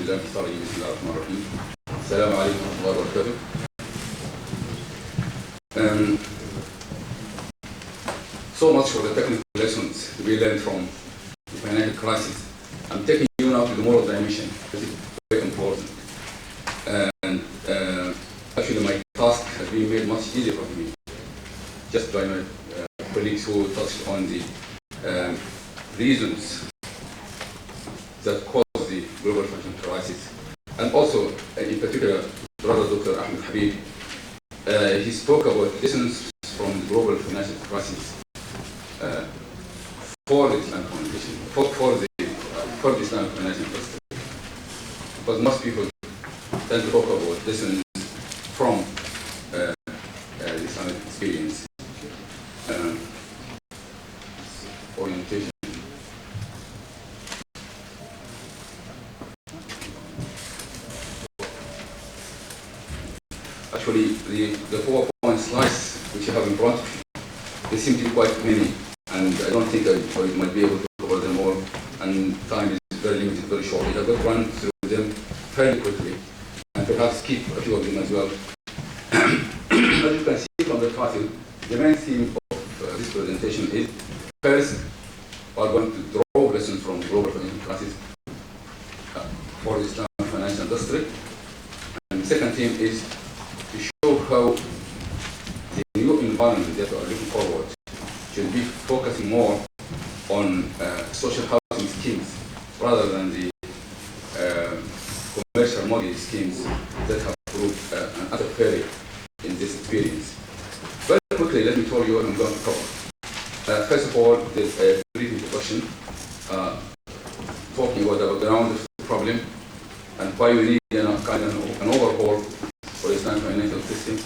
بالله بسم الله الرحمن الرحيم. السلام عليكم ورحمة الله وبركاته. So much for the technical lessons to be learned from the financial crisis. I'm taking you now to the moral dimension. This is very important. And actually my task has been made much easier for me, just by my colleagues who touched on the reasons that cause the global financial crisis. And also, in particular, Brother Dr. Ahmed Habib, he spoke about lessons from the global financial crisis for the Islamic foundation, for the Islamic financial industry. Because most people tend to talk about lessons from the Islamic experience. Orientation. Actually, the PowerPoint slides which you have in front of you, they seem to be quite many, and I don't think I might be able to cover them all, and time is very limited, very short. I will run through them fairly quickly, and perhaps keep a few of them as well. As you can see from the title, the main theme of this presentation is, first, we are going to draw lessons from global financial crisis for the Islamic financial industry, and the second theme is to show how the new environment that we are looking forward should be focusing more on social housing schemes rather than the commercial mortgage schemes that have proved an utter failure in this experience. Very quickly, let me tell you what I'm going to cover. First of all, there's a brief introduction talking about the background of the problem and why we need an overhaul for the Islamic financial system,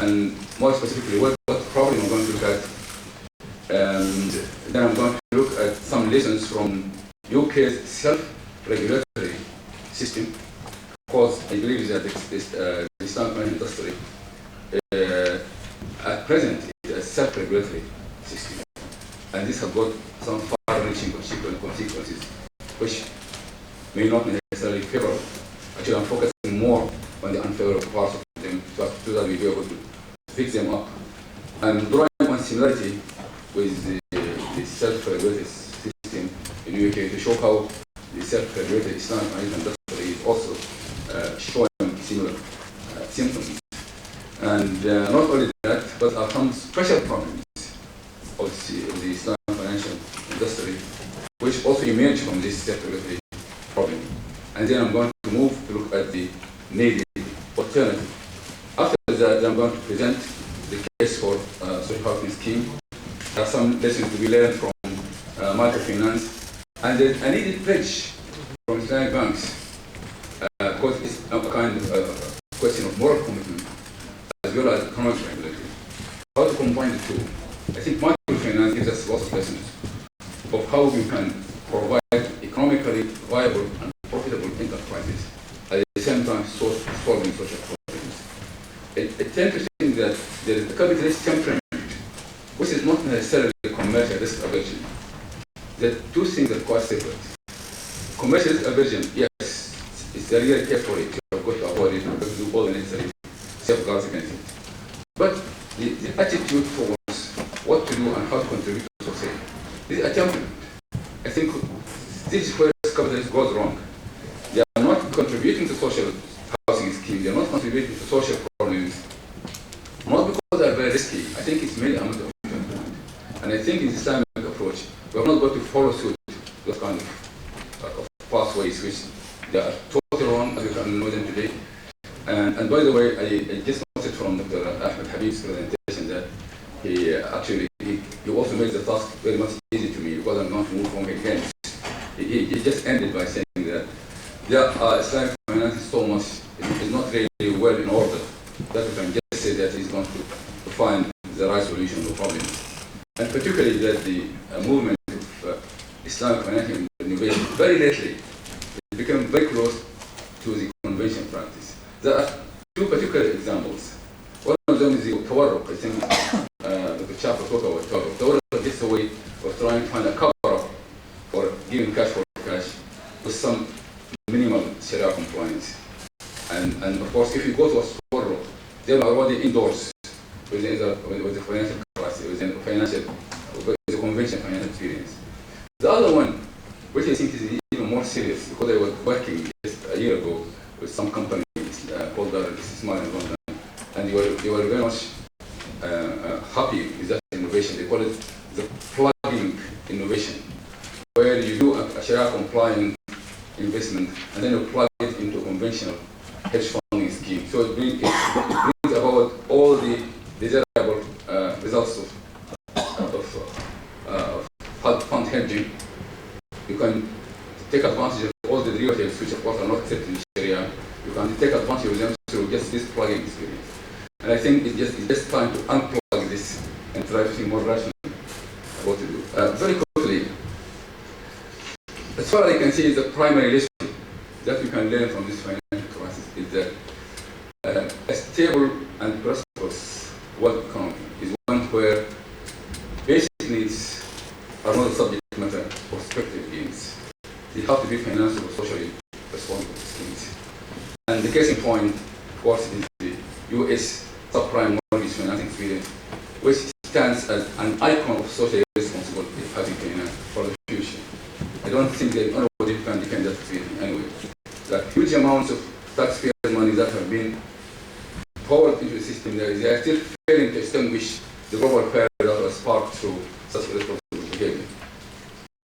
and more specifically what problem I'm going to look at. And then I'm going to look at some lessons from UK's self-regulatory system, because I believe that the Islamic financial industry at present is a self-regulatory system, and this has got some far-reaching consequences which may not necessarily favorable. Actually, I'm focusing more on the unfavorable parts of them so that we'll be able to fix them up. I'm drawing one similarity with the self-regulatory system in UK to show how the self-regulatory Islamic financial industry is also showing similar symptoms. And not only that, but there are some special problems of the Islamic financial industry which also emerge from this self-regulatory problem. And then I'm going to move to look at the needed alternative. After that, I'm going to present the case for social housing scheme. There are some lessons to be learned from microfinance, and there's a needed pledge from Islamic banks, because it's a kind of question of moral commitment as well as economic viability. How to combine the two? I think microfinance gives us lots of lessons of how we can provide economically viable and profitable enterprises at the same time solving social problems. It's interesting that there is a capitalist temperament, which is not necessarily commercial risk aversion. The two things are quite separate. Commercial risk aversion, yes, it's a real care for it. You have got to avoid it, you have to do all the necessary safeguards against it. But the attitude towards what to do and how to contribute to society is a temperament. I think this is where capitalism goes wrong. They are not contributing to social housing schemes, they are not contributing to social problems, not because they are very risky. I think it's mainly a matter of temperament. And I think in the Islamic approach, we have not got to follow suit those kind of pathways which they are totally wrong as we can know them today. And by the way, I just noted from Dr. Ahmed Habib's presentation that he also made the task very much easy to me, because I'm going to move from again. He just ended by saying that Islamic finance so much is not really well in order that we can just say that he's going to find the right solution to the problem. And particularly that the movement of Islamic financial innovation very lately it became very close to the conventional practice. There are two particular examples. One of them is the tawarruk. I think the chapter talked about tawarruk. Tawarruk is just a way of trying to find a cover-up for giving cash for cash with some minimal Sharia compliance. And of course, if you go to a store, they are already indoors with the financial capacity, with the conventional financial experience. The other one, which I think is even more serious, because I was working just a year ago with some companies called Smart in London, and they were very much happy with that innovation. They call it the plugging innovation, where you do a Sharia compliant investment and then you plug it into a conventional hedge funding scheme. So it brings about all the desirable results of fund hedging. You can take advantage of all the derivatives which of course are not accepted in Sharia. You can take advantage of them through just this plugging experience. And I think it's just time to unplug this and try to think more rationally what to do. Very quickly, as far as I can see, the primary lesson that we can learn from this financial crisis is that a stable and prosperous world economy is one where basic needs are not a subject matter of speculative gains. They have to be financial or socially responsible schemes. And the case in point, of course, is the US subprime mortgage financing experience, which stands as an icon of socially responsible public finance for the future. I don't think that anybody can defend that experience anyway. That huge amounts of taxpayer money that have been poured into the system, they are still failing to extinguish the global fire that was sparked through such irresponsible behavior.